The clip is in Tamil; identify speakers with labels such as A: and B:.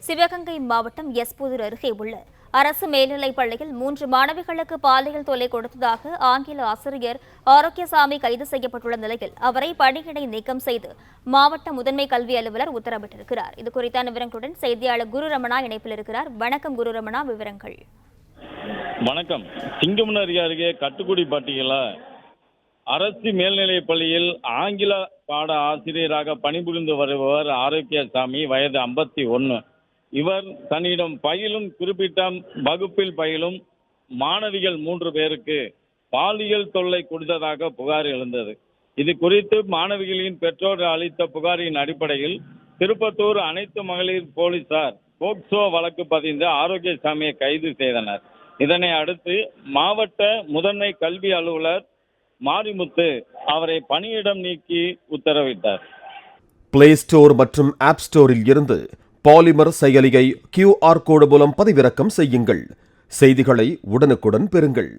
A: சிவகங்கை மாவட்டம் எஸ்புதூர் அருகே உள்ள அரசு மேல்நிலைப் பள்ளியில் 3 மாணவிகளுக்கு பாலியல் தொல்லை கொடுத்ததாக ஆங்கில ஆசிரியர் ஆரோக்கியசாமி கைது செய்யப்பட்டுள்ள நிலையில் அவரை பணியிடை நீக்கம் செய்து மாவட்ட முதன்மை கல்வி அலுவலர் உத்தரவிட்டிருக்கிறார். இது குறித்தான விவரங்களுடன் செய்தியாளர் குரு ரமணா இணைப்பில் இருக்கிறார். வணக்கம் குரு ரமணா, விவரங்கள்.
B: வணக்கம். சிங்கமுனரி அருகே கட்டுக்குடிப்பட்டியில் அரசு மேல்நிலைப் பள்ளியில் ஆங்கில பாட ஆசிரியராக பணிபுரிந்து வருபவர் ஆரோக்கியசாமி, வயது 51. இவர் தன்னிடம் பயிலும் குறிப்பிட்ட வகுப்பில் பயிலும் மாணவிகள் 3 பேருக்கு பாலியல் தொல்லை கொடுத்ததாக புகார் எழுந்தது. இது குறித்து மாணவிகளின் பெற்றோர் அளித்த புகாரின் அடிப்படையில் திருப்பத்தூர் அனைத்து மகளிர் போலீசார் போக்சோ வழக்கு பதிந்து ஆரோக்கியசாமியை கைது செய்தனர். இதனை அடுத்து மாவட்ட முதன்மை கல்வி அலுவலர் மாரிமுத்து அவரை பணியிடம் நீக்கி உத்தரவிட்டார்.
C: பிளே ஸ்டோர் மற்றும் ஆப் ஸ்டோரில் இருந்து பாலிமர் செயலியை QR கோடு மூலம் பதிவிறக்கம் செய்யுங்கள். செய்திகளை உடனுக்குடன் பெறுங்கள்.